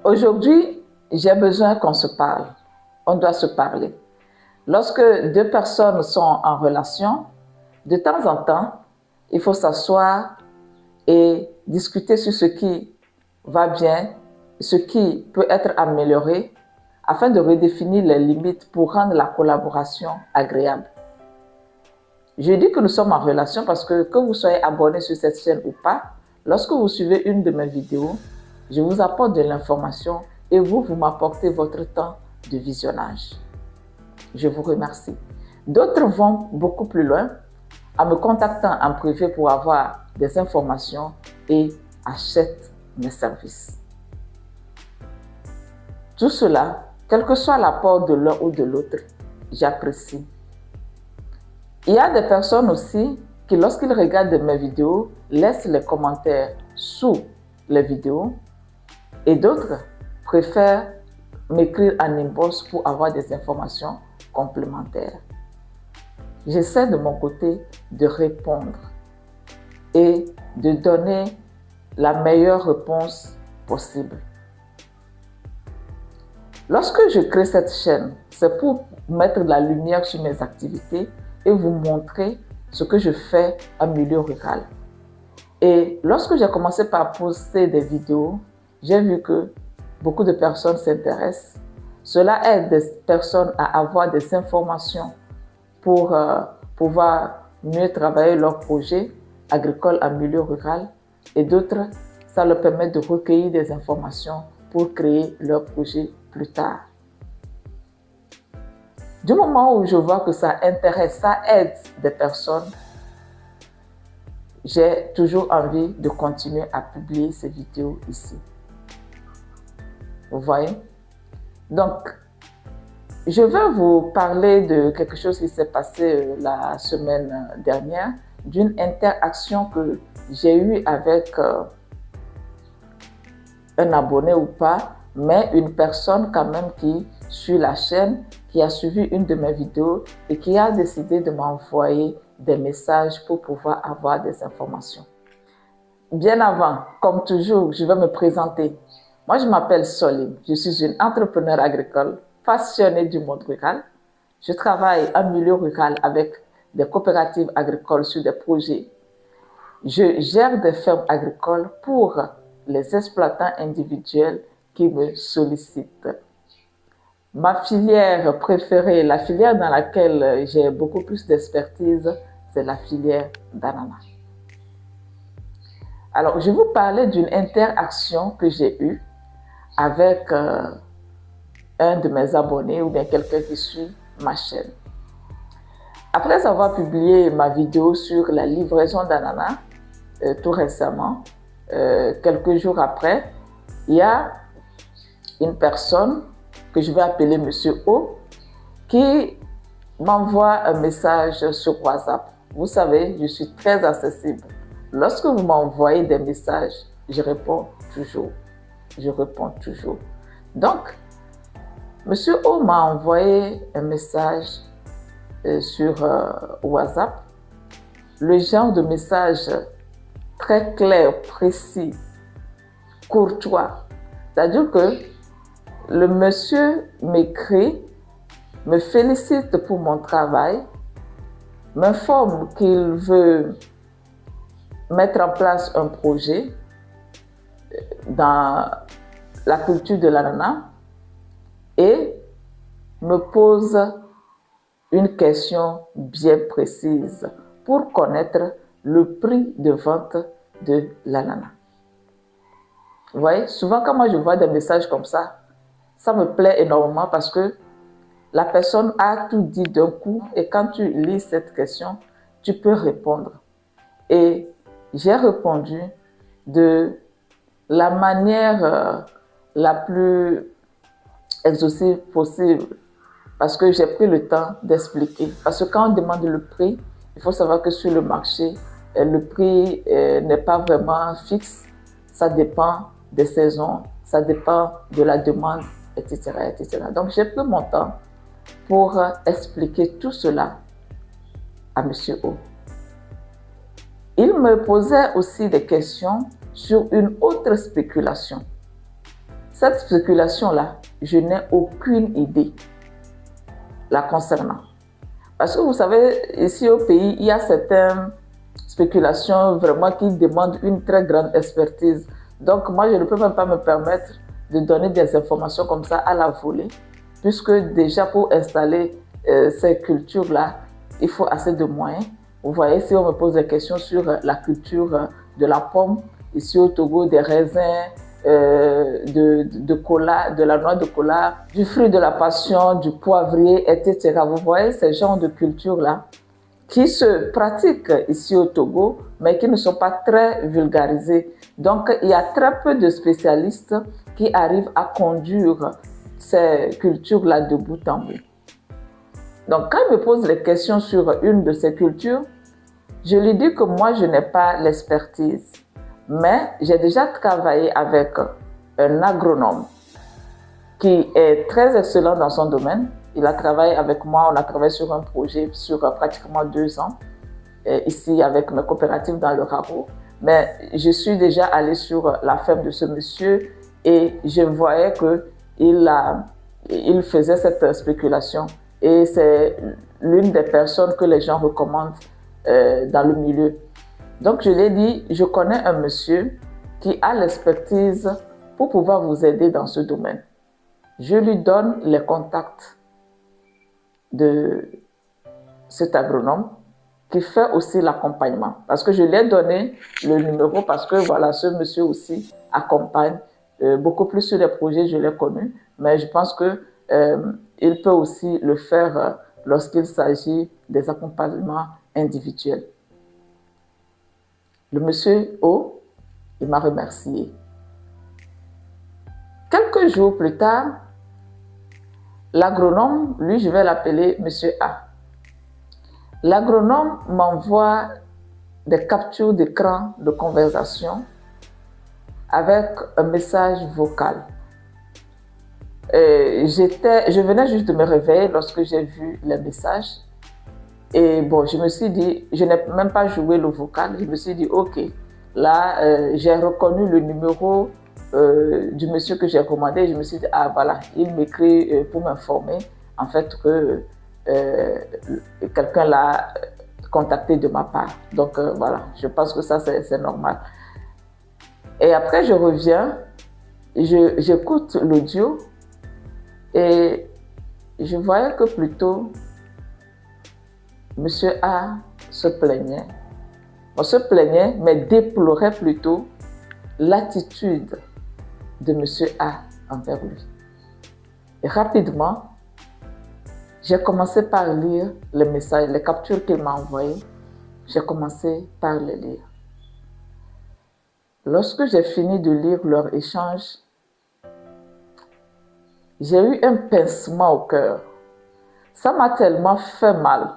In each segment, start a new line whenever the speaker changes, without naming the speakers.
Aujourd'hui, j'ai besoin qu'on se parle. On doit se parler. Lorsque deux personnes sont en relation, de temps en temps, il faut s'asseoir et discuter sur ce qui va bien, ce qui peut être amélioré, afin de redéfinir les limites pour rendre la collaboration agréable. Je dis que nous sommes en relation parce que vous soyez abonné sur cette chaîne ou pas, lorsque vous suivez une de mes vidéos, je vous apporte de l'information et vous m'apportez votre temps de visionnage. Je vous remercie. D'autres vont beaucoup plus loin en me contactant en privé pour avoir des informations et achètent mes services. Tout cela, quel que soit l'apport de l'un ou de l'autre, j'apprécie. Il y a des personnes aussi qui, lorsqu'ils regardent mes vidéos, laissent les commentaires sous les vidéos et d'autres préfèrent m'écrire en inbox pour avoir des informations complémentaires. J'essaie de mon côté de répondre et de donner la meilleure réponse possible. Lorsque je crée cette chaîne, c'est pour mettre de la lumière sur mes activités et vous montrer ce que je fais en milieu rural. Et lorsque j'ai commencé par poster des vidéos, j'ai vu que beaucoup de personnes s'intéressent. Cela aide des personnes à avoir des informations pour pouvoir mieux travailler leurs projets agricoles en milieu rural. Et d'autres, ça leur permet de recueillir des informations pour créer leurs projets plus tard. Du moment où je vois que ça intéresse, ça aide des personnes, j'ai toujours envie de continuer à publier ces vidéos ici. Vous voyez? Donc, je vais vous parler de quelque chose qui s'est passé la semaine dernière, d'une interaction que j'ai eue avec un abonné ou pas, mais une personne quand même qui suit la chaîne, qui a suivi une de mes vidéos et qui a décidé de m'envoyer des messages pour pouvoir avoir des informations. Bien avant, comme toujours, je vais me présenter. Moi, je m'appelle Soline, je suis une entrepreneure agricole passionnée du monde rural. Je travaille en milieu rural avec des coopératives agricoles sur des projets. Je gère des fermes agricoles pour les exploitants individuels qui me sollicitent. Ma filière préférée, la filière dans laquelle j'ai beaucoup plus d'expertise, c'est la filière d'ananas. Alors, je vais vous parler d'une interaction que j'ai eue avec un de mes abonnés ou bien quelqu'un qui suit ma chaîne. Après avoir publié ma vidéo sur la livraison d'ananas, tout récemment, quelques jours après, il y a une personne que je vais appeler Monsieur O, qui m'envoie un message sur WhatsApp. Vous savez, je suis très accessible. Lorsque vous m'envoyez des messages, je réponds toujours. Je réponds toujours. Donc, Monsieur O m'a envoyé un message sur WhatsApp. Le genre de message très clair, précis, courtois. C'est-à-dire que le monsieur m'écrit, me félicite pour mon travail, m'informe qu'il veut mettre en place un projet dans la culture de l'ananas et me pose une question bien précise pour connaître le prix de vente de l'ananas. Vous voyez, souvent quand moi je vois des messages comme ça me plaît énormément parce que la personne a tout dit d'un coup et quand tu lis cette question, tu peux répondre. Et j'ai répondu de la manière la plus exhaustive possible parce que j'ai pris le temps d'expliquer. Parce que quand on demande le prix, il faut savoir que sur le marché, le prix n'est pas vraiment fixe. Ça dépend des saisons, ça dépend de la demande, etc., etc. Donc, j'ai pris mon temps pour expliquer tout cela à M. O. Il me posait aussi des questions sur une autre spéculation. Cette spéculation-là, je n'ai aucune idée la concernant. Parce que vous savez, ici au pays, il y a certaines spéculations vraiment qui demandent une très grande expertise. Donc moi, je ne peux même pas me permettre de donner des informations comme ça à la volée, puisque déjà pour installer ces cultures-là, il faut assez de moyens. Vous voyez, si on me pose des questions sur la culture de la pomme, ici au Togo, des raisins, de cola, de la noix de cola, du fruit de la passion, du poivrier, etc. Vous voyez ces genres de cultures-là qui se pratiquent ici au Togo, mais qui ne sont pas très vulgarisées. Donc, il y a très peu de spécialistes qui arrivent à conduire ces cultures-là de bout en bout. Donc, quand il me pose les questions sur une de ces cultures, je lui dis que moi, je n'ai pas l'expertise. Mais j'ai déjà travaillé avec un agronome qui est très excellent dans son domaine. Il a travaillé avec moi, on a travaillé sur un projet sur pratiquement 2 ans, ici avec mes coopératives dans le Raro. Mais je suis déjà allée sur la ferme de ce monsieur et je voyais qu'il faisait cette spéculation. Et c'est l'une des personnes que les gens recommandent dans le milieu. Donc, je lui ai dit, je connais un monsieur qui a l'expertise pour pouvoir vous aider dans ce domaine. Je lui donne les contacts de cet agronome qui fait aussi l'accompagnement. Parce que je lui ai donné le numéro parce que voilà, ce monsieur aussi accompagne beaucoup plus sur les projets, je l'ai connu. Mais je pense qu'il peut aussi le faire lorsqu'il s'agit des accompagnements individuels. Le monsieur O, il m'a remercié. Quelques jours plus tard, l'agronome, lui, je vais l'appeler monsieur A. L'agronome m'envoie des captures d'écran de conversation avec un message vocal. Je venais juste de me réveiller lorsque j'ai vu le message. Et bon, je me suis dit, je n'ai même pas joué le vocal, je me suis dit, ok, là, j'ai reconnu le numéro du monsieur que j'ai commandé, je me suis dit, ah voilà, il m'écrit pour m'informer, en fait, que quelqu'un l'a contacté de ma part. Donc voilà, je pense que ça, c'est normal. Et après, je reviens, j'écoute l'audio et je voyais que plutôt, Monsieur A se plaignait. On se plaignait, mais déplorait plutôt l'attitude de Monsieur A envers lui. Et rapidement, j'ai commencé par lire les messages, les captures qu'il m'a envoyées. J'ai commencé par les lire. Lorsque j'ai fini de lire leur échange, j'ai eu un pincement au cœur. Ça m'a tellement fait mal.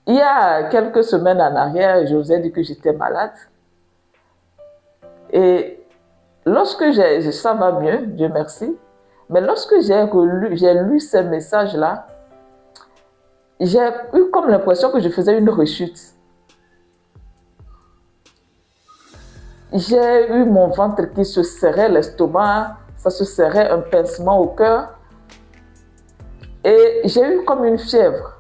Il y a quelques semaines en arrière, je vous ai dit que j'étais malade. Et lorsque ça va mieux, Dieu merci, mais lorsque j'ai lu ces messages-là, j'ai eu comme l'impression que je faisais une rechute. J'ai eu mon ventre qui se serrait, l'estomac, ça se serrait, un pincement au cœur. Et j'ai eu comme une fièvre.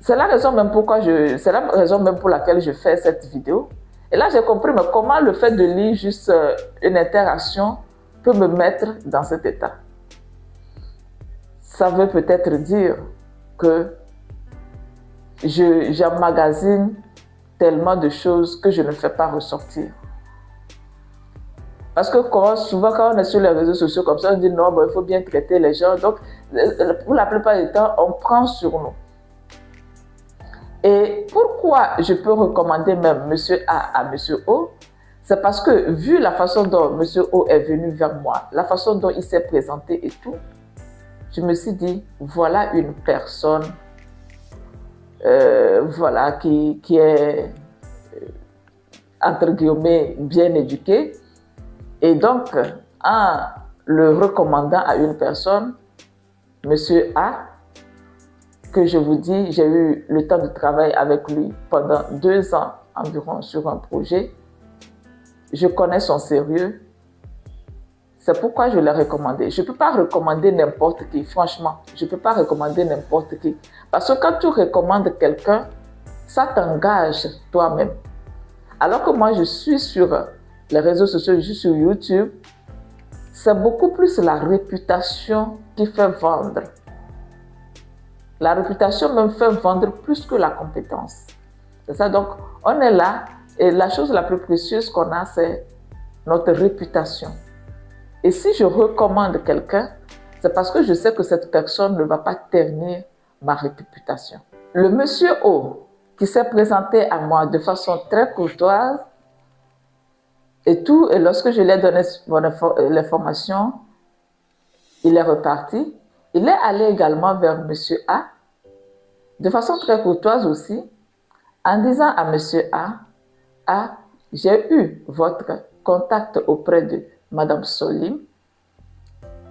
C'est la raison même pour laquelle je fais cette vidéo. Et là, j'ai compris mais comment le fait de lire juste une interaction peut me mettre dans cet état. Ça veut peut-être dire que j'emmagasine tellement de choses que je ne fais pas ressortir. Parce que souvent, quand on est sur les réseaux sociaux comme ça, on dit non, il faut bien traiter les gens. Donc, pour la plupart du temps, on prend sur nous. Et pourquoi je peux recommander même Monsieur A à Monsieur O? C'est parce que vu la façon dont Monsieur O est venu vers moi, la façon dont il s'est présenté et tout, je me suis dit, voilà une personne voilà, qui est, entre guillemets, bien éduquée. Et donc, en le recommandant à une personne, Monsieur A, que je vous dis, j'ai eu le temps de travailler avec lui pendant 2 ans environ sur un projet. je connais son sérieux. C'est pourquoi je l'ai recommandé. Je ne peux pas recommander n'importe qui, franchement. Je ne peux pas recommander n'importe qui. Parce que quand tu recommandes quelqu'un, ça t'engage toi-même. Alors que moi, je suis sur les réseaux sociaux, je suis sur YouTube, c'est beaucoup plus la réputation qui fait vendre. La réputation même fait vendre plus que la compétence. C'est ça, donc on est là et la chose la plus précieuse qu'on a, c'est notre réputation. Et si je recommande quelqu'un, c'est parce que je sais que cette personne ne va pas ternir ma réputation. Le monsieur O, qui s'est présenté à moi de façon très courtoise, et lorsque je lui ai donné l'information, il est reparti. Il est allé également vers monsieur A, de façon très courtoise aussi, en disant à monsieur A, j'ai eu votre contact auprès de madame Solim.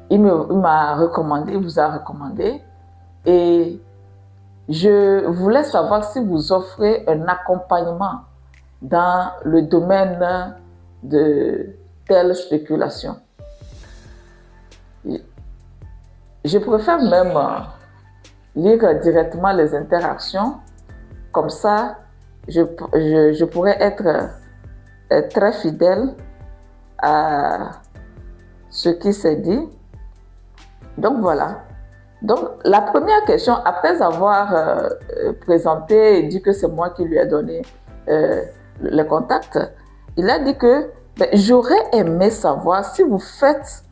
Il m'a recommandé, il vous a recommandé, et je voulais savoir si vous offrez un accompagnement dans le domaine de telle spéculation. Je préfère même lire directement les interactions, comme ça je pourrais être très fidèle à ce qui s'est dit. Donc voilà. Donc la première question, après avoir présenté et dit que c'est moi qui lui ai donné le contact, il a dit que j'aurais aimé savoir si vous faites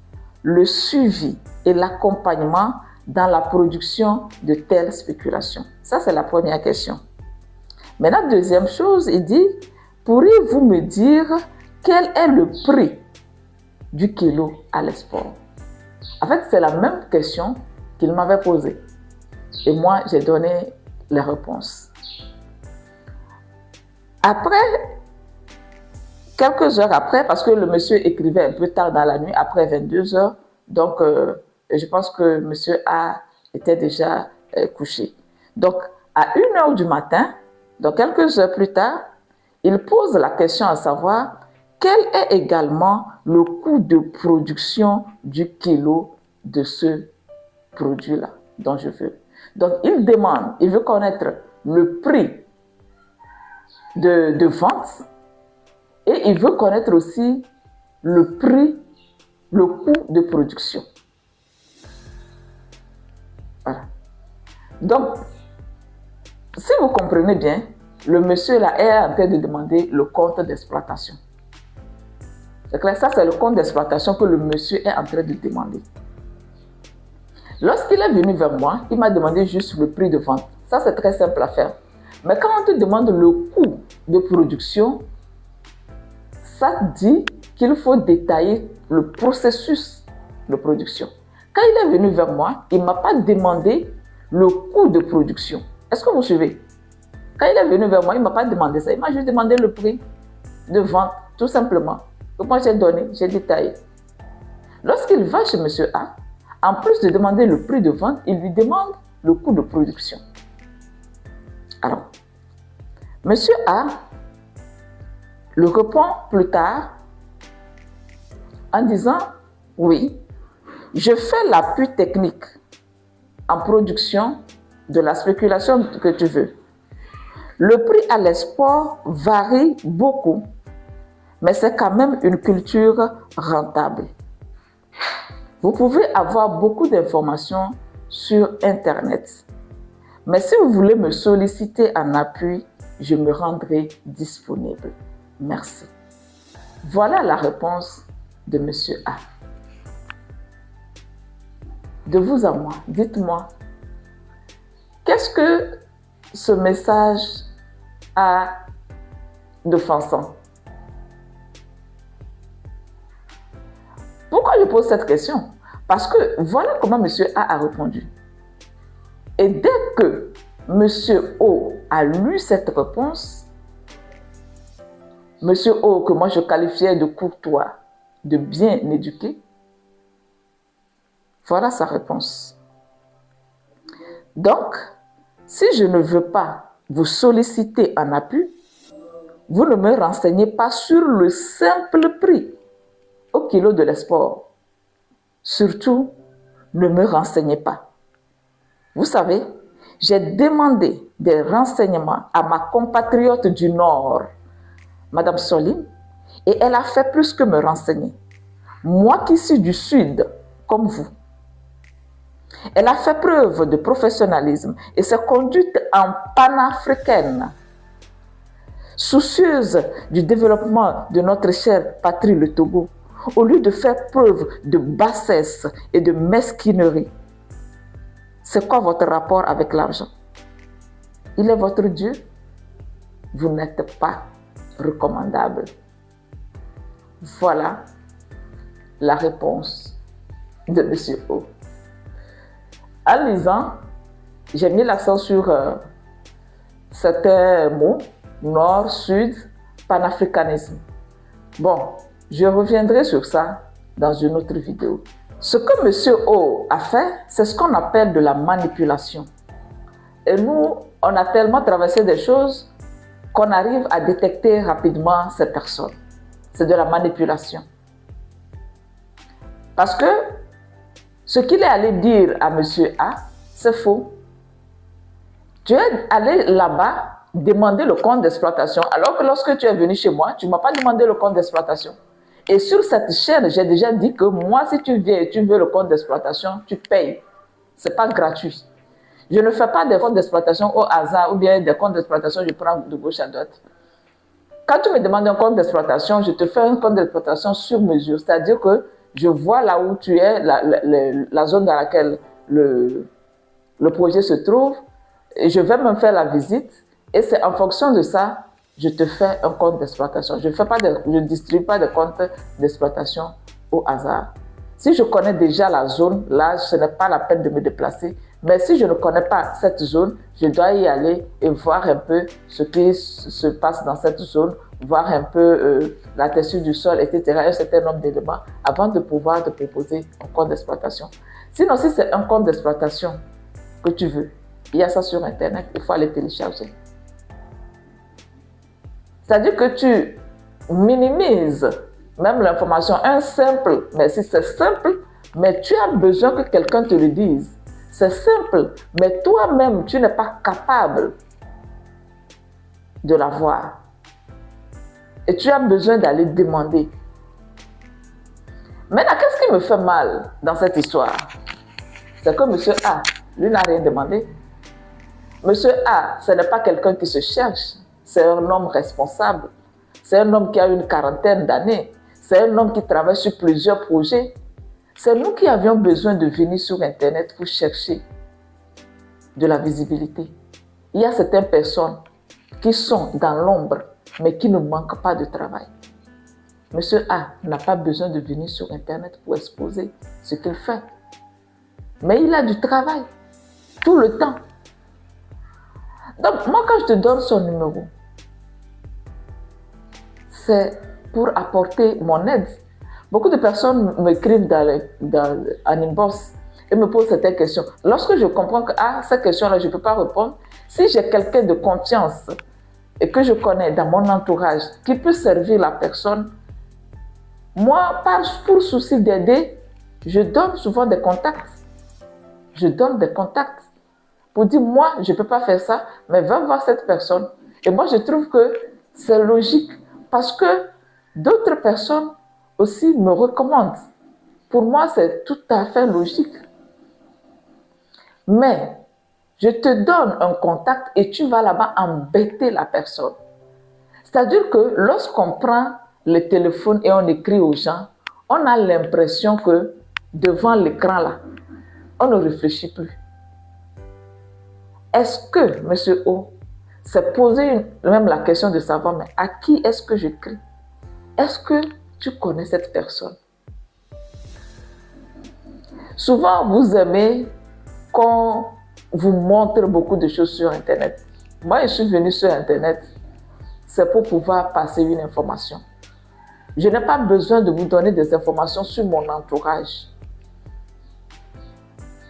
le suivi et l'accompagnement dans la production de telles spéculations. Ça, c'est la première question. Maintenant, deuxième chose, il dit, pourriez-vous me dire quel est le prix du kilo à l'export? En fait, c'est la même question qu'il m'avait posée. Et moi, j'ai donné les réponses. Après, quelques heures après, parce que le monsieur écrivait un peu tard dans la nuit, après 22 heures, donc je pense que monsieur A était déjà couché. Donc, à 1 heure du matin, donc quelques heures plus tard, il pose la question à savoir quel est également le coût de production du kilo de ce produit-là dont je veux. Donc, il veut connaître le prix de vente et il veut connaître aussi le prix, le coût de production. Voilà. Donc, si vous comprenez bien, le monsieur là est en train de demander le compte d'exploitation. C'est clair, ça c'est le compte d'exploitation que le monsieur est en train de demander. Lorsqu'il est venu vers moi, il m'a demandé juste le prix de vente. Ça c'est très simple à faire. Mais quand on te demande le coût de production, ça dit qu'il faut détailler le processus de production. Quand il est venu vers moi, il ne m'a pas demandé le coût de production. Est-ce que vous suivez? Quand il est venu vers moi, il ne m'a pas demandé ça. Il m'a juste demandé le prix de vente, tout simplement. Donc moi, j'ai donné, j'ai détaillé. Lorsqu'il va chez M. A, en plus de demander le prix de vente, il lui demande le coût de production. Alors, M. A le répond plus tard en disant « Oui, je fais l'appui technique en production de la spéculation que tu veux. Le prix à l'export varie beaucoup, mais c'est quand même une culture rentable. Vous pouvez avoir beaucoup d'informations sur Internet. Mais si vous voulez me solliciter en appui, je me rendrai disponible. Merci. » Voilà la réponse de M. A. De vous à moi, dites-moi, qu'est-ce que ce message a d'offensant? Pourquoi je pose cette question? Parce que voilà comment M. A répondu. Et dès que M. O a lu cette réponse, M. O, que moi je qualifiais de courtois, de bien éduqué, voilà sa réponse. Donc, si je ne veux pas vous solliciter en appui, vous ne me renseignez pas sur le simple prix au kilo de l'export. Surtout, ne me renseignez pas. Vous savez, j'ai demandé des renseignements à ma compatriote du Nord, Madame Soline, et elle a fait plus que me renseigner. Moi qui suis du Sud, comme vous. Elle a fait preuve de professionnalisme et s'est conduite en panafricaine, soucieuse du développement de notre chère patrie, le Togo, au lieu de faire preuve de bassesse et de mesquinerie. C'est quoi votre rapport avec l'argent? Il est votre Dieu? Vous n'êtes pas recommandable. Voilà la réponse de M. O. En lisant, j'ai mis l'accent sur certains mots, nord, sud, panafricanisme. Bon, je reviendrai sur ça dans une autre vidéo. Ce que M. O a fait, c'est ce qu'on appelle de la manipulation. Et nous, on a tellement traversé des choses qu'on arrive à détecter rapidement ces personnes. C'est de la manipulation. Parce que ce qu'il est allé dire à M. A, c'est faux. Tu es allé là-bas demander le compte d'exploitation, alors que lorsque tu es venu chez moi, tu ne m'as pas demandé le compte d'exploitation. Et sur cette chaîne, j'ai déjà dit que moi, si tu viens et tu veux le compte d'exploitation, tu payes. Ce n'est pas gratuit. Je ne fais pas des comptes d'exploitation au hasard ou bien des comptes d'exploitation, je prends de gauche à droite. Quand tu me demandes un compte d'exploitation, je te fais un compte d'exploitation sur mesure. C'est-à-dire que je vois là où tu es, la zone dans laquelle le projet se trouve, et je vais me faire la visite. Et c'est en fonction de ça, je te fais un compte d'exploitation. Je ne distribue pas de compte d'exploitation au hasard. Si je connais déjà la zone, là, ce n'est pas la peine de me déplacer. Mais si je ne connais pas cette zone, je dois y aller et voir un peu ce qui se passe dans cette zone, voir un peu la texture du sol, etc., un certain nombre d'éléments avant de pouvoir te proposer un compte d'exploitation. Sinon, si c'est un compte d'exploitation que tu veux, il y a ça sur Internet, il faut aller télécharger. C'est-à-dire que tu minimises même l'information, un simple, mais si c'est simple, mais tu as besoin que quelqu'un te le dise. C'est simple, mais toi-même, tu n'es pas capable de l'avoir. Et tu as besoin d'aller demander. Maintenant, qu'est-ce qui me fait mal dans cette histoire? C'est que M. A, lui n'a rien demandé. M. A, ce n'est pas quelqu'un qui se cherche. C'est un homme responsable. C'est un homme qui a une quarantaine d'années. C'est un homme qui travaille sur plusieurs projets. C'est nous qui avions besoin de venir sur Internet pour chercher de la visibilité. Il y a certaines personnes qui sont dans l'ombre, mais qui ne manquent pas de travail. Monsieur A n'a pas besoin de venir sur Internet pour exposer ce qu'il fait. Mais il a du travail, tout le temps. Donc, moi, quand je te donne son numéro, c'est pour apporter mon aide. Beaucoup de personnes m'écrivent en inbox et me posent certaines questions. Lorsque je comprends que cette question-là, je ne peux pas répondre, si j'ai quelqu'un de confiance et que je connais dans mon entourage qui peut servir la personne, moi, pour souci d'aider, je donne souvent des contacts. Je donne des contacts pour dire, moi, je ne peux pas faire ça, mais va voir cette personne. Et moi, je trouve que c'est logique parce que d'autres personnes aussi me recommandent. Pour moi, c'est tout à fait logique. Mais je te donne un contact et tu vas là-bas embêter la personne. C'est-à-dire que lorsqu'on prend le téléphone et on écrit aux gens, on a l'impression que devant l'écran là, on ne réfléchit plus. Est-ce que M. O s'est posé même la question de savoir, mais à qui est-ce que j'écris? Est-ce que tu connais cette personne? Souvent, vous aimez qu'on vous montre beaucoup de choses sur Internet. Moi, je suis venue sur Internet, c'est pour pouvoir passer une information. Je n'ai pas besoin de vous donner des informations sur mon entourage.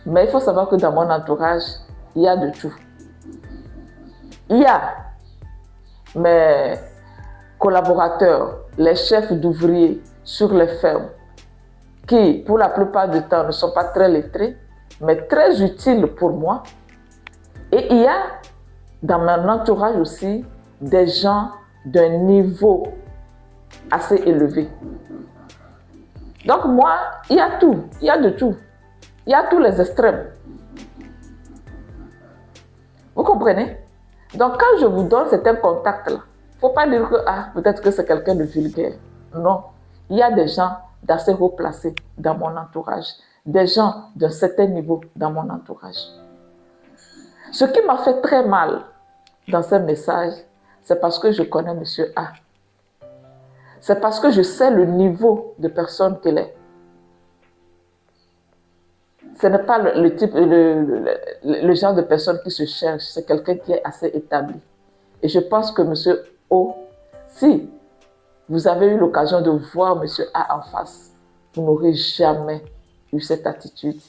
Mais il faut savoir que dans mon entourage, il y a de tout. Il y a, mais collaborateurs, les chefs d'ouvriers sur les fermes, qui, pour la plupart du temps, ne sont pas très lettrés, mais très utiles pour moi. Et il y a dans mon entourage aussi des gens d'un niveau assez élevé. Donc moi, il y a tout, il y a de tout. Il y a tous les extrêmes. Vous comprenez? Donc quand je vous donne certains contacts-là, il ne faut pas dire que peut-être que c'est quelqu'un de vulgaire. Non, il y a des gens d'assez haut placés dans mon entourage, des gens d'un certain niveau dans mon entourage. Ce qui m'a fait très mal dans ce message, c'est parce que je connais M. A. C'est parce que je sais le niveau de personne qu'il est. Ce n'est pas le genre de personne qui se cherche, c'est quelqu'un qui est assez établi. Et je pense que M. O, si vous avez eu l'occasion de voir M. A en face, vous n'aurez jamais eu cette attitude.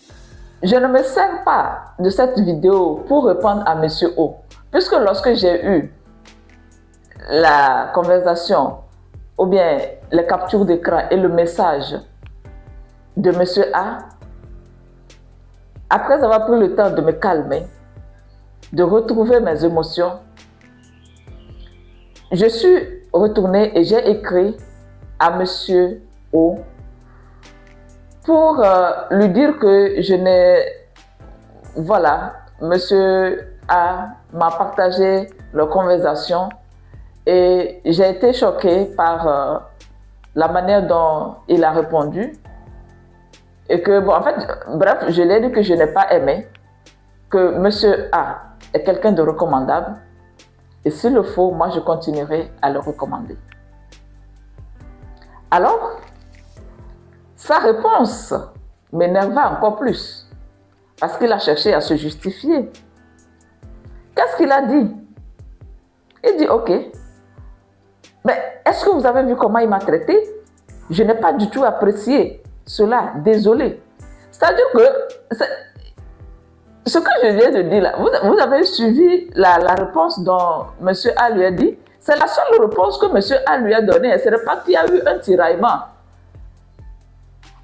Je ne me sers pas de cette vidéo pour répondre à M. O, puisque lorsque j'ai eu la conversation, ou bien les captures d'écran et le message de M. A, après avoir pris le temps de me calmer, de retrouver mes émotions, je suis retournée et j'ai écrit à M. O pour lui dire que je n'ai... Voilà, M. A m'a partagé leur conversation et j'ai été choquée par la manière dont il a répondu. Et que, bon, en fait, bref, je l'ai dit que je n'ai pas aimé, que M. A est quelqu'un de recommandable. Et s'il le faut, moi, je continuerai à le recommander. Alors, sa réponse m'énerva encore plus, parce qu'il a cherché à se justifier. Qu'est-ce qu'il a dit? Il dit, ok, mais est-ce que vous avez vu comment il m'a traité? Je n'ai pas du tout apprécié cela, désolé. C'est-à-dire que ce que je viens de dire là, vous avez suivi la réponse dont M. A lui a dit. C'est la seule réponse que M. A lui a donnée. Ce n'est pas qu'il y a eu un tiraillement.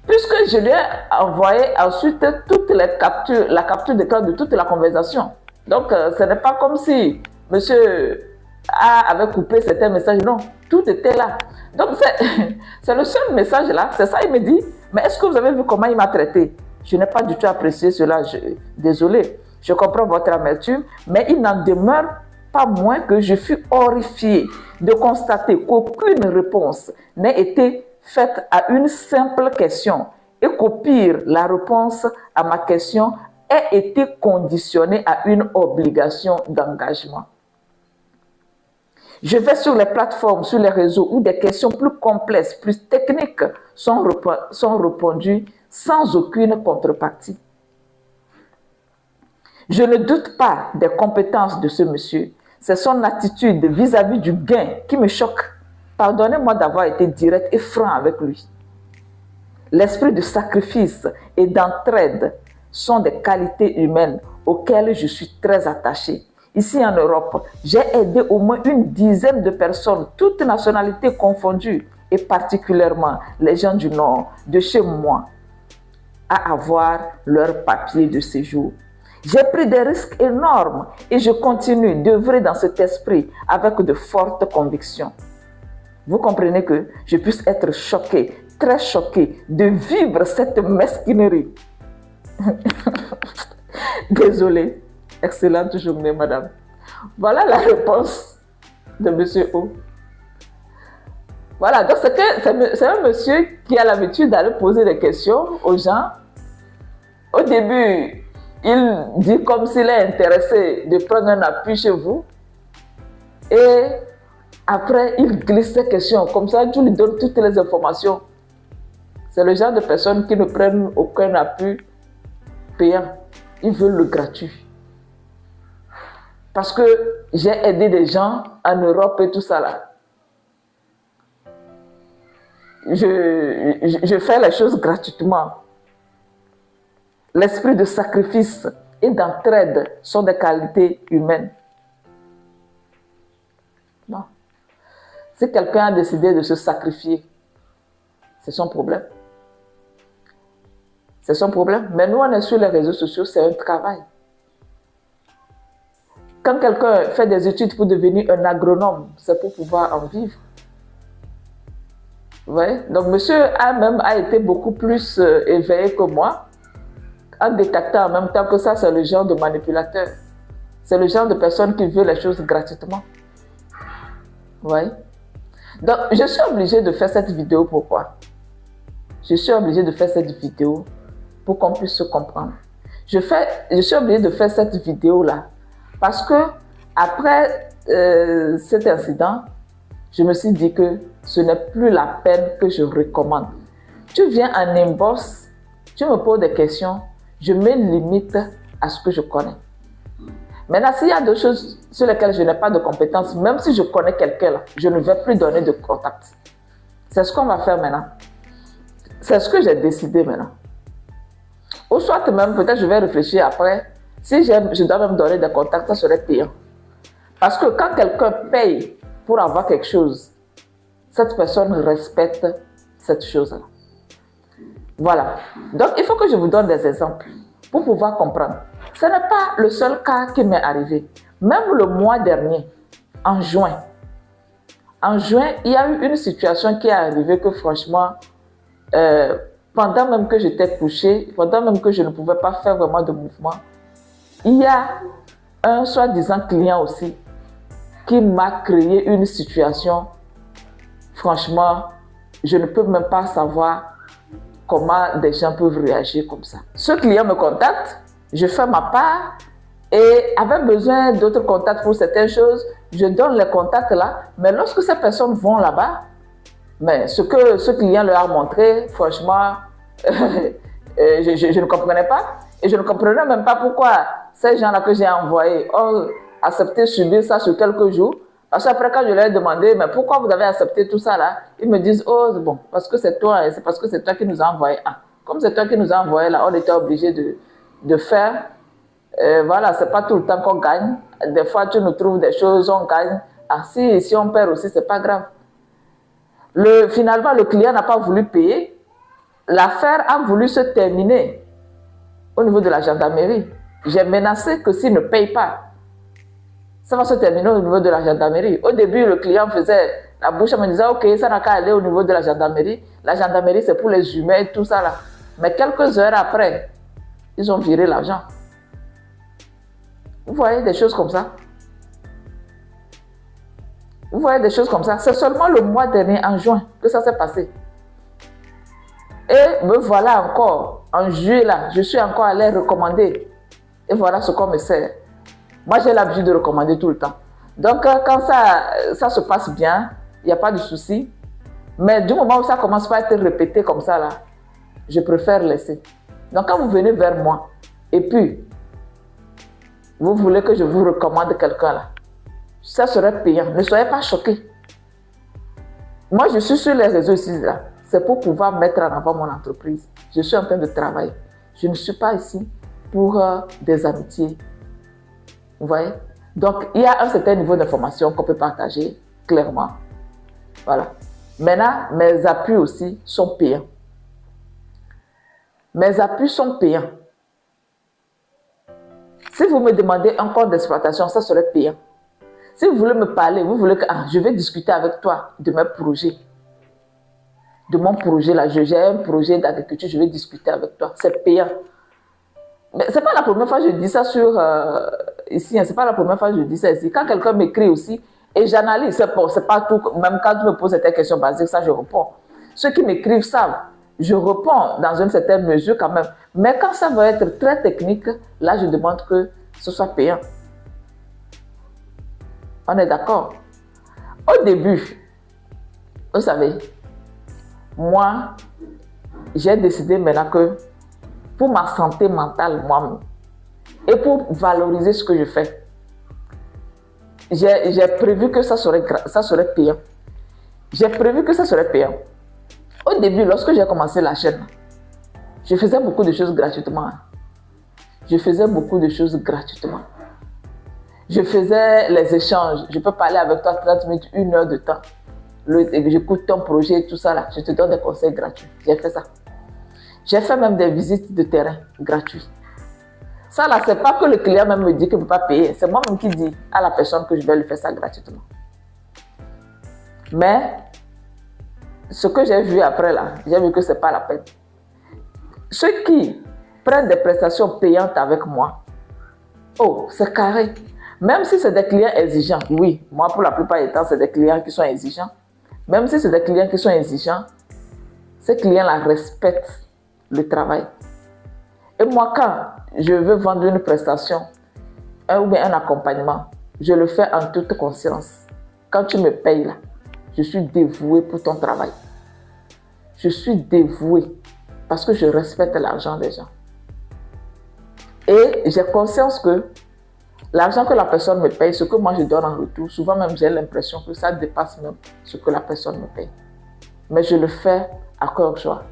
Puisque je lui ai envoyé ensuite toutes les captures, la capture d'écran de toute la conversation. Donc, ce n'est pas comme si M. A avait coupé certains messages. Non, tout était là. Donc, c'est le seul message là. C'est ça, il me dit. Mais est-ce que vous avez vu comment il m'a traité? Je n'ai pas du tout apprécié cela. Désolé, je comprends votre amertume, mais il n'en demeure pas moins que je fus horrifiée de constater qu'aucune réponse n'ait été faite à une simple question et qu'au pire, la réponse à ma question ait été conditionnée à une obligation d'engagement. Je vais sur les plateformes, sur les réseaux où des questions plus complexes, plus techniques sont répondues sans aucune contrepartie. Je ne doute pas des compétences de ce monsieur. C'est son attitude vis-à-vis du gain qui me choque. Pardonnez-moi d'avoir été direct et franc avec lui. L'esprit de sacrifice et d'entraide sont des qualités humaines auxquelles je suis très attachée. Ici en Europe, j'ai aidé au moins une dizaine de personnes, toutes nationalités confondues, et particulièrement les gens du Nord, de chez moi, à avoir leur papier de séjour. J'ai pris des risques énormes et je continue d'œuvrer dans cet esprit avec de fortes convictions. Vous comprenez que je puisse être choquée, très choquée de vivre cette mesquinerie. Désolée. Excellente journée, madame. Voilà la réponse de M. O. Voilà, donc c'est un monsieur qui a l'habitude d'aller poser des questions aux gens. Au début, il dit comme s'il est intéressé de prendre un appui chez vous. Et après, il glisse ces questions. Comme ça, tu lui donnes toutes les informations. C'est le genre de personnes qui ne prennent aucun appui payant. Ils veulent le gratuit. Parce que j'ai aidé des gens en Europe et tout ça là. Je fais les choses gratuitement. L'esprit de sacrifice et d'entraide sont des qualités humaines. Non. Si quelqu'un a décidé de se sacrifier, c'est son problème. C'est son problème. Mais nous, on est sur les réseaux sociaux, c'est un travail. Quand quelqu'un fait des études pour devenir un agronome, c'est pour pouvoir en vivre. Vous voyez? Donc, monsieur a été beaucoup plus éveillé que moi, en détectant en même temps que ça, c'est le genre de manipulateur. C'est le genre de personne qui veut les choses gratuitement. Vous voyez? Donc, je suis obligée de faire cette vidéo. Pourquoi? Je suis obligée de faire cette vidéo pour qu'on puisse se comprendre. Je suis obligée de faire cette vidéo-là parce que après cet incident, je me suis dit que ce n'est plus la peine que je recommande. Tu viens en inbox, tu me poses des questions, je me limite à ce que je connais. Maintenant, s'il y a d'autres choses sur lesquelles je n'ai pas de compétences, même si je connais quelqu'un, je ne vais plus donner de contact. C'est ce qu'on va faire maintenant. C'est ce que j'ai décidé maintenant. Ou soit même, peut-être je vais réfléchir après, si je dois même donner des contacts, ça serait payant. Parce que quand quelqu'un paye pour avoir quelque chose, cette personne respecte cette chose-là. Voilà. Donc, il faut que je vous donne des exemples pour pouvoir comprendre. Ce n'est pas le seul cas qui m'est arrivé. Même le mois dernier, en juin, il y a eu une situation qui est arrivée que franchement, pendant même que j'étais couchée, pendant même que je ne pouvais pas faire vraiment de mouvement, il y a un soi-disant client aussi qui m'a créé une situation. Franchement, je ne peux même pas savoir comment des gens peuvent réagir comme ça. Ce client me contacte, je fais ma part et avec besoin d'autres contacts pour certaines choses, je donne les contacts là. Mais lorsque ces personnes vont là-bas, mais ce que ce client leur a montré, franchement, je ne comprenais pas. Et je ne comprenais même pas pourquoi ces gens-là que j'ai envoyés ont accepté de subir ça sur quelques jours. Parce qu'après, quand je leur ai demandé, mais pourquoi vous avez accepté tout ça là, ils me disent, oh, bon, parce que c'est toi, c'est parce que c'est toi qui nous a envoyé. Ah, comme c'est toi qui nous a envoyé là, on était obligé de faire. Voilà, c'est pas tout le temps qu'on gagne. Des fois, tu nous trouves des choses, on gagne. Ah, si on perd aussi, c'est pas grave. Finalement, le client n'a pas voulu payer. L'affaire a voulu se terminer au niveau de la gendarmerie. J'ai menacé que s'il ne paye pas, ça va se terminer au niveau de la gendarmerie. Au début, le client faisait la bouche en me disant, ok, ça n'a qu'à aller au niveau de la gendarmerie. La gendarmerie, c'est pour les humains et tout ça là. Mais quelques heures après, ils ont viré l'argent. Vous voyez des choses comme ça? Vous voyez des choses comme ça? C'est seulement le mois dernier, en juin, que ça s'est passé. Et me voilà encore, en juillet là, je suis encore allé recommander. Et voilà ce qu'on me sert. Moi, j'ai l'habitude de recommander tout le temps. Donc, quand ça se passe bien, il n'y a pas de souci. Mais du moment où ça commence pas à être répété comme ça, là, je préfère laisser. Donc, quand vous venez vers moi, et puis, vous voulez que je vous recommande quelqu'un là, ça serait payant. Ne soyez pas choqués. Moi, je suis sur les réseaux ici, là. C'est pour pouvoir mettre en avant mon entreprise. Je suis en train de travailler. Je ne suis pas ici pour des amitiés. Vous voyez? Donc, il y a un certain niveau d'information qu'on peut partager clairement. Voilà. Maintenant, mes appuis aussi sont payants. Mes appuis sont payants. Si vous me demandez un compte d'exploitation, ça serait payant. Si vous voulez me parler, vous voulez que je vais discuter avec toi de mes projets. De mon projet là, j'ai un projet d'agriculture, je vais discuter avec toi. C'est payant. Mais ce n'est pas la première fois que je dis ça ici, c'est pas la première fois que je dis ça ici. Quand quelqu'un m'écrit aussi, et j'analyse, c'est pas tout, même quand tu me poses cette question basique, ça je réponds. Ceux qui m'écrivent savent, je réponds dans une certaine mesure quand même. Mais quand ça va être très technique, là je demande que ce soit payant. On est d'accord? Au début, vous savez, moi, j'ai décidé maintenant que pour ma santé mentale, moi-même, et pour valoriser ce que je fais, j'ai prévu que ça serait payant. J'ai prévu que ça serait payant. Au début, lorsque j'ai commencé la chaîne, je faisais beaucoup de choses gratuitement. Je faisais beaucoup de choses gratuitement. Je faisais les échanges. Je peux parler avec toi 30 minutes, 1 heure de temps. j'écoute ton projet, tout ça là, je te donne des conseils gratuits. J'ai fait ça. J'ai fait même des visites de terrain gratuites. Ça là, c'est pas que le client même me dit qu'il ne peut pas payer, c'est moi-même qui dis à la personne que je vais lui faire ça gratuitement. Mais ce que j'ai vu après là, j'ai vu que ce n'est pas la peine. Ceux qui prennent des prestations payantes avec moi, oh, c'est carré. Même si c'est des clients exigeants, oui, moi pour la plupart du temps, c'est des clients qui sont exigeants. Même si c'est des clients qui sont exigeants, ces clients-là respectent le travail. Et moi, quand je veux vendre une prestation ou bien un accompagnement, je le fais en toute conscience. Quand tu me payes là, je suis dévouée pour ton travail. Je suis dévouée parce que je respecte l'argent des gens. Et j'ai conscience que l'argent que la personne me paye, ce que moi je donne en retour, souvent même j'ai l'impression que ça dépasse même ce que la personne me paye. Mais je le fais à cœur joie.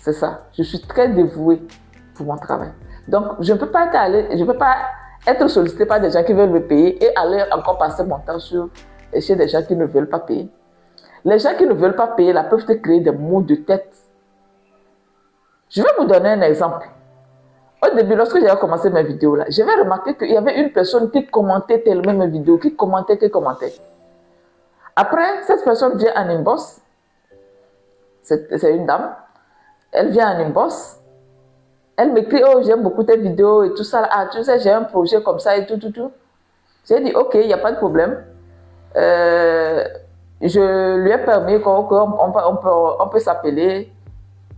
C'est ça. Je suis très dévouée pour mon travail. Donc, je ne peux pas être sollicitée par des gens qui veulent me payer et aller encore passer mon temps chez des gens qui ne veulent pas payer. Les gens qui ne veulent pas payer là, peuvent te créer des maux de tête. Je vais vous donner un exemple. Au début, lorsque j'avais commencé mes vidéos là, j'avais remarqué qu'il y avait une personne qui commentait tellement mes vidéos, qui commentait. Après, cette personne vient en inbox. C'est une dame. Elle vient en inbox. Elle m'écrit, oh, j'aime beaucoup tes vidéos et tout ça. Ah, tu sais, j'ai un projet comme ça et tout. J'ai dit, ok, il n'y a pas de problème. Je lui ai permis qu'on peut s'appeler.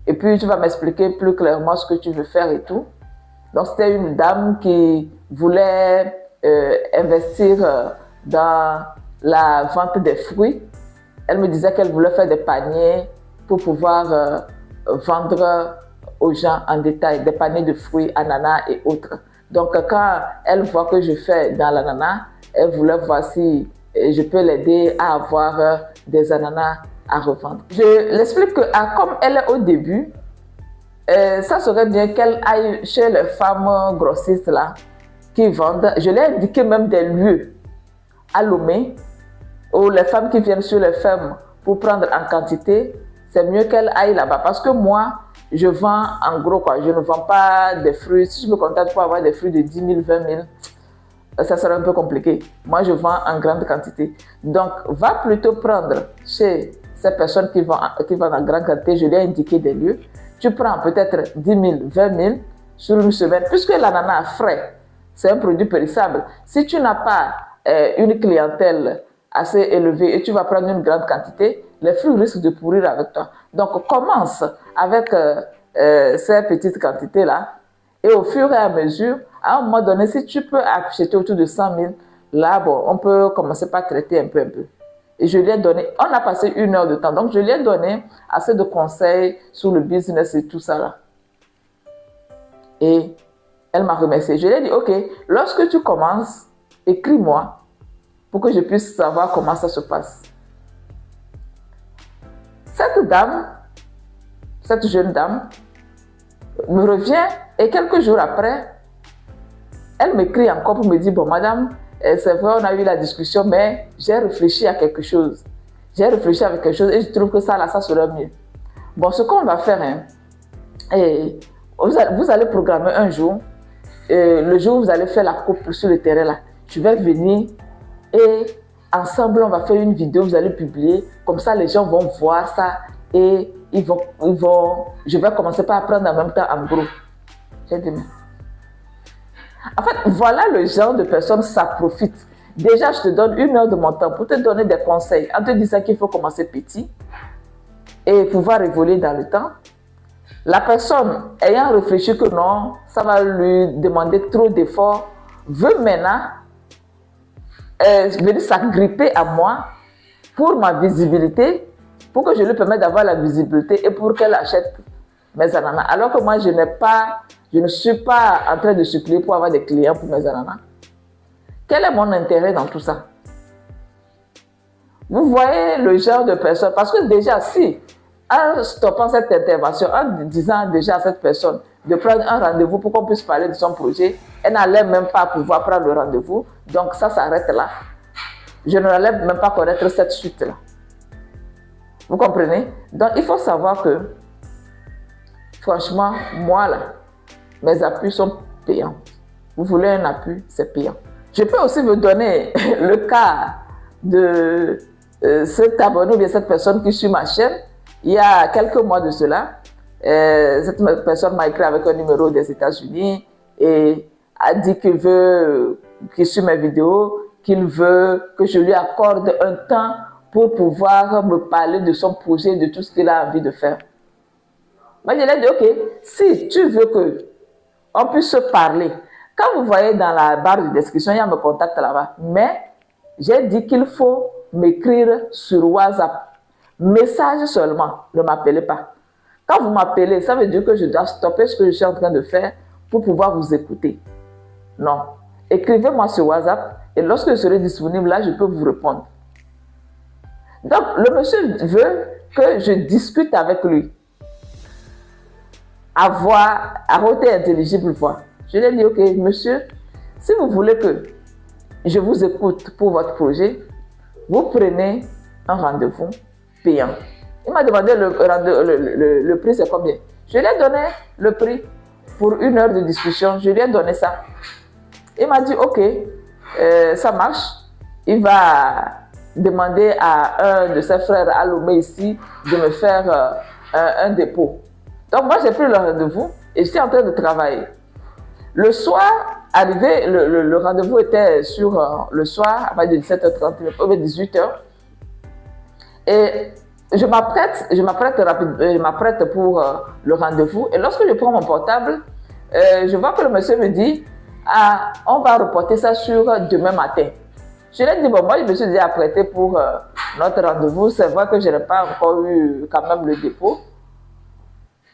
Et puis, tu vas m'expliquer plus clairement ce que tu veux faire et tout. Donc, c'était une dame qui voulait investir dans la vente des fruits. Elle me disait qu'elle voulait faire des paniers pour pouvoir vendre aux gens en détail des paniers de fruits, ananas et autres. Donc, quand elle voit que je fais dans l'ananas, elle voulait voir si je peux l'aider à avoir des ananas à revendre. Je l'explique que comme elle est au début, ça serait bien qu'elle aille chez les femmes grossistes là, qui vendent. Je lui ai indiqué même des lieux à Lomé où les femmes qui viennent sur les fermes pour prendre en quantité, c'est mieux qu'elle aille là-bas. Parce que moi, je vends en gros quoi. Je ne vends pas des fruits. Si je me contente pour avoir des fruits de 10 000, 20 000, ça serait un peu compliqué. Moi, je vends en grande quantité. Donc, va plutôt prendre chez ces personnes qui vendent en grande quantité. Je lui ai indiqué des lieux. Tu prends peut-être 10 000, 20 000 sur une semaine. Puisque l'ananas frais, c'est un produit périssable. Si tu n'as pas une clientèle assez élevée et tu vas prendre une grande quantité, les fruits risquent de pourrir avec toi. Donc, commence avec ces petites quantités-là. Et au fur et à mesure, à un moment donné, si tu peux acheter autour de 100 000, là, bon, on peut commencer par traiter un peu. Et je lui ai donné, on a passé 1 heure de temps, donc je lui ai donné assez de conseils sur le business et tout ça là. Et elle m'a remercié. Je lui ai dit, ok, lorsque tu commences, écris-moi pour que je puisse savoir comment ça se passe. Cette dame, cette jeune dame, me revient et quelques jours après, elle m'écrit encore pour me dire, bon madame, c'est vrai, on a eu la discussion, mais j'ai réfléchi à quelque chose. J'ai réfléchi à quelque chose et je trouve que ça, là, ça serait mieux. Bon, ce qu'on va faire, hein, et vous allez programmer un jour, le jour où vous allez faire la coupe sur le terrain, là, je vais venir et ensemble, on va faire une vidéo, vous allez publier. Comme ça, les gens vont voir ça et je vais commencer par apprendre en même temps en gros. J'ai dit, en fait, voilà le genre de personnes, ça profite. Déjà, je te donne 1 heure de mon temps pour te donner des conseils en te disant qu'il faut commencer petit et pouvoir évoluer dans le temps. La personne ayant réfléchi que non, ça va lui demander trop d'efforts, veut maintenant venir s'agripper à moi pour ma visibilité, pour que je lui permette d'avoir la visibilité et pour qu'elle achète mes ananas. Alors que moi, je ne suis pas en train de supplier pour avoir des clients pour mes ananas. Quel est mon intérêt dans tout ça? Vous voyez le genre de personne, parce que déjà, si, en stoppant cette intervention, en disant déjà à cette personne de prendre un rendez-vous pour qu'on puisse parler de son projet, elle n'allait même pas pouvoir prendre le rendez-vous, donc ça s'arrête là. je ne n'allais même pas connaître cette suite-là. Vous comprenez? Donc, il faut savoir que, franchement, moi, là, mes appuis sont payants. Vous voulez un appui, c'est payant. Je peux aussi vous donner le cas de cet abonné ou bien cette personne qui suit ma chaîne. Il y a quelques mois de cela, cette personne m'a écrit avec un numéro des États-Unis et a dit qu'il suit mes vidéos, qu'il veut que je lui accorde un temps pour pouvoir me parler de son projet, de tout ce qu'il a envie de faire. Moi, je lui ai dit, ok, si tu veux qu'on puisse se parler, quand vous voyez dans la barre de description, il y a mon contact là-bas, mais j'ai dit qu'il faut m'écrire sur WhatsApp. Message seulement, ne m'appelez pas. Quand vous m'appelez, ça veut dire que je dois stopper ce que je suis en train de faire pour pouvoir vous écouter. Non. Écrivez-moi sur WhatsApp et lorsque je serai disponible, là, je peux vous répondre. Donc, le monsieur veut que je discute avec lui. À haute et intelligible voix. Je lui ai dit, ok, monsieur, si vous voulez que je vous écoute pour votre projet, vous prenez un rendez-vous payant. Il m'a demandé le prix, c'est combien? Je lui ai donné le prix pour 1 heure de discussion. Je lui ai donné ça. Il m'a dit, ok, ça marche. Il va demander à un de ses frères à Lomé ici de me faire un dépôt. Donc moi, j'ai pris le rendez-vous et j'étais en train de travailler. Le soir, arrivé, le rendez-vous était sur le soir, à partir de 17h30, 18h. Et je m'apprête pour le rendez-vous. Et lorsque je prends mon portable, je vois que le monsieur me dit, ah, on va reporter ça sur demain matin. Je lui ai dit, bon, moi, je me suis déjà apprêté pour notre rendez-vous. C'est vrai que je n'ai pas encore eu quand même le dépôt.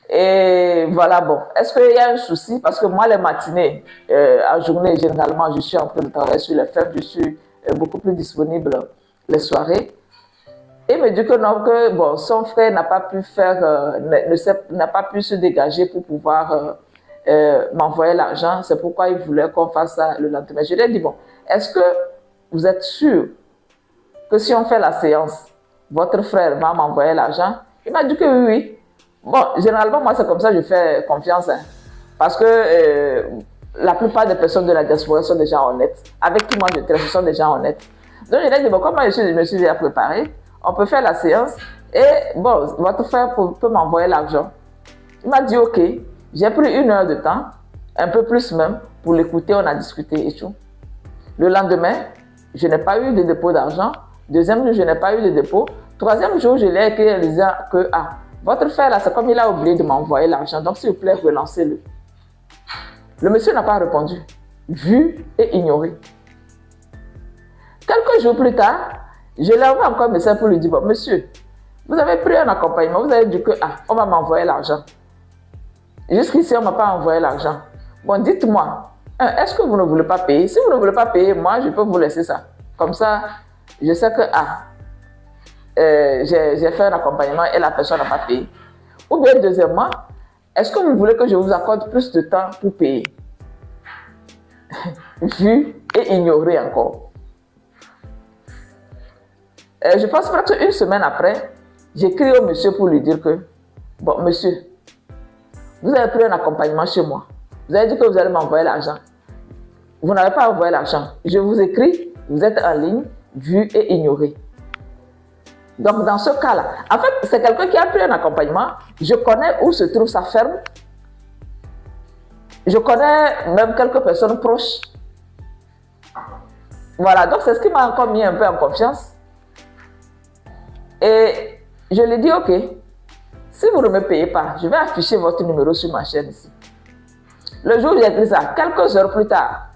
Et voilà, bon, est-ce qu'il y a un souci? Parce que moi, les matinées, en journée, généralement, je suis en train de travailler sur les faibles, je suis beaucoup plus disponible les soirées. Il me dit que non, que bon, son frère n'a pas pu n'a pas pu se dégager pour pouvoir m'envoyer l'argent. C'est pourquoi il voulait qu'on fasse ça le lendemain. Je lui ai dit, bon, est-ce que vous êtes sûr que si on fait la séance, votre frère va m'envoyer l'argent? Il m'a dit que oui, oui. Bon, généralement, moi, c'est comme ça que je fais confiance. Hein, parce que la plupart des personnes de la diaspora sont des gens honnêtes. Avec qui moi je traite, ce sont des gens honnêtes. Donc, je lui ai dit, bon, comme moi, je me suis déjà préparé, on peut faire la séance et, bon, votre frère peut m'envoyer l'argent. Il m'a dit, ok, j'ai pris 1 heure de temps, un peu plus même, pour l'écouter, on a discuté et tout. Le lendemain, je n'ai pas eu de dépôt d'argent. Deuxième jour, je n'ai pas eu de dépôt. Troisième jour, je l'ai écrit en disant que, ah, votre frère, là, c'est comme il a oublié de m'envoyer l'argent. Donc, s'il vous plaît, relancez-le. Le monsieur n'a pas répondu. Vu et ignoré. Quelques jours plus tard, je lui ai envoyé encore un message pour lui dire, bon, monsieur, vous avez pris un accompagnement, vous avez dit que, ah, on va m'envoyer l'argent. Jusqu'ici, on ne m'a pas envoyé l'argent. Bon, dites-moi, est-ce que vous ne voulez pas payer? Si vous ne voulez pas payer, moi, je peux vous laisser ça. Comme ça, je sais que, ah, j'ai fait un accompagnement et la personne n'a pas payé. Ou bien, deuxièmement, est-ce que vous voulez que je vous accorde plus de temps pour payer? Vu et ignoré encore. Je pense presque 1 semaine après, j'écris au monsieur pour lui dire que, bon, monsieur, vous avez pris un accompagnement chez moi. Vous avez dit que vous allez m'envoyer l'argent. Vous n'avez pas envoyé l'argent. Je vous écris, vous êtes en ligne, vu et ignoré. Donc, dans ce cas-là, en fait, c'est quelqu'un qui a pris un accompagnement. Je connais où se trouve sa ferme. Je connais même quelques personnes proches. Voilà, donc c'est ce qui m'a encore mis un peu en confiance. Et je lui ai dit, ok, si vous ne me payez pas, je vais afficher votre numéro sur ma chaîne ici. Le jour où j'ai écrit ça, quelques heures plus tard,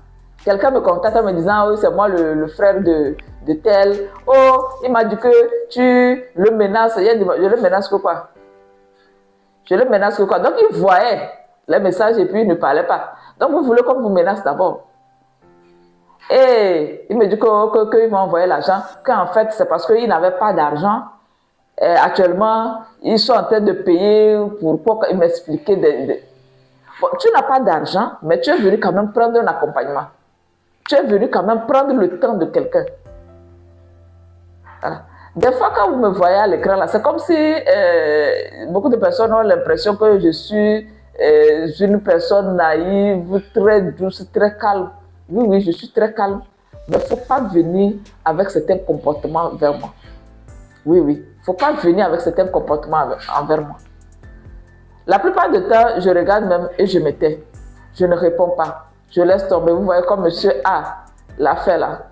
quelqu'un me contacte en me disant, oui, c'est moi le frère de tel. Oh, il m'a dit que tu le menaces. Je le menace que quoi? Je le menace que quoi? Donc, il voyait les messages et puis il ne parlait pas. Donc, vous voulez qu'on vous menace d'abord. Et il me dit qu'il m'a envoyé l'argent, qu'en fait, c'est parce qu'il n'avait pas d'argent. Actuellement, ils sont en train de payer. Pourquoi? Il m'expliquait. Bon, tu n'as pas d'argent, mais tu es venu quand même prendre un accompagnement. Tu es venu quand même prendre le temps de quelqu'un. Voilà. Des fois, quand vous me voyez à l'écran, là, c'est comme si beaucoup de personnes ont l'impression que je suis une personne naïve, très douce, très calme. Oui, oui, je suis très calme. Mais il ne faut pas venir avec certains comportements vers moi. Oui, oui. Il ne faut pas venir avec certains comportements envers moi. La plupart du temps, je regarde même et je me tais. Je ne réponds pas. Je laisse tomber. Vous voyez comme monsieur A l'a fait là.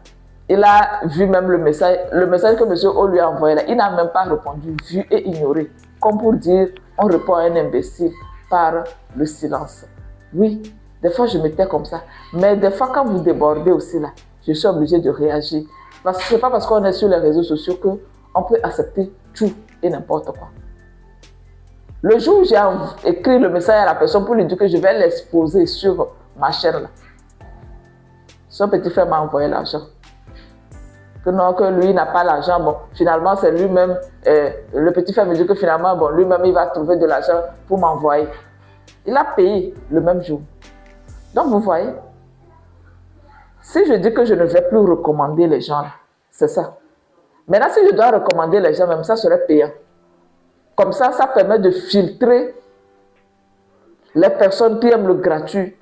Il a vu même le message que monsieur O lui a envoyé là. Il n'a même pas répondu, vu et ignoré. Comme pour dire, on répond à un imbécile par le silence. Oui, des fois je me tais comme ça. Mais des fois quand vous débordez aussi là, je suis obligée de réagir. Parce que ce n'est pas parce qu'on est sur les réseaux sociaux qu'on peut accepter tout et n'importe quoi. Le jour où j'ai écrit le message à la personne pour lui dire que je vais l'exposer sur ma chaîne là, son petit frère m'a envoyé l'argent. Que non, que lui n'a pas l'argent. Bon, finalement, c'est lui-même. Le petit frère me dit que finalement, bon, lui-même, il va trouver de l'argent pour m'envoyer. Il a payé le même jour. Donc, vous voyez, si je dis que je ne vais plus recommander les gens, c'est ça. Maintenant, si je dois recommander les gens, même ça serait payant. Comme ça permet de filtrer les personnes qui aiment le gratuit.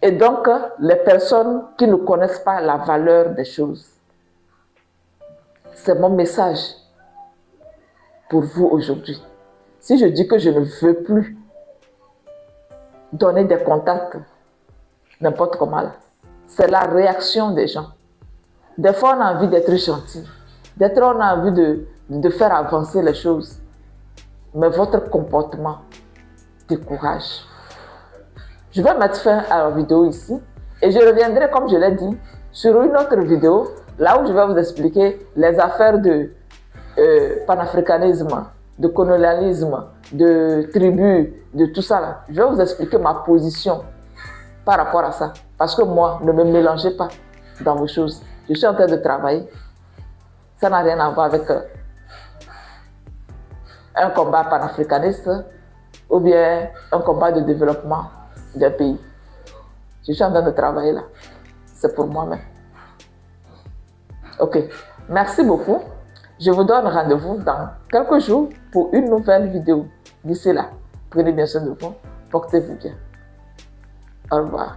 Et donc, les personnes qui ne connaissent pas la valeur des choses. C'est mon message pour vous aujourd'hui. Si je dis que je ne veux plus donner des contacts n'importe comment, c'est la réaction des gens. Des fois, on a envie d'être gentil. Des fois, on a envie de faire avancer les choses. Mais votre comportement décourage. Je vais mettre fin à la vidéo ici et je reviendrai, comme je l'ai dit, sur une autre vidéo, là où je vais vous expliquer les affaires de panafricanisme, de colonialisme, de tribus, de tout ça là. Je vais vous expliquer ma position par rapport à ça. Parce que moi, ne me mélangez pas dans vos choses. Je suis en train de travailler. Ça n'a rien à voir avec un combat panafricaniste ou bien un combat de développement d'un pays. Je suis en train de travailler là. C'est pour moi-même. Ok. Merci beaucoup. Je vous donne rendez-vous dans quelques jours pour une nouvelle vidéo. D'ici là, prenez bien soin de vous. Portez-vous bien. Au revoir.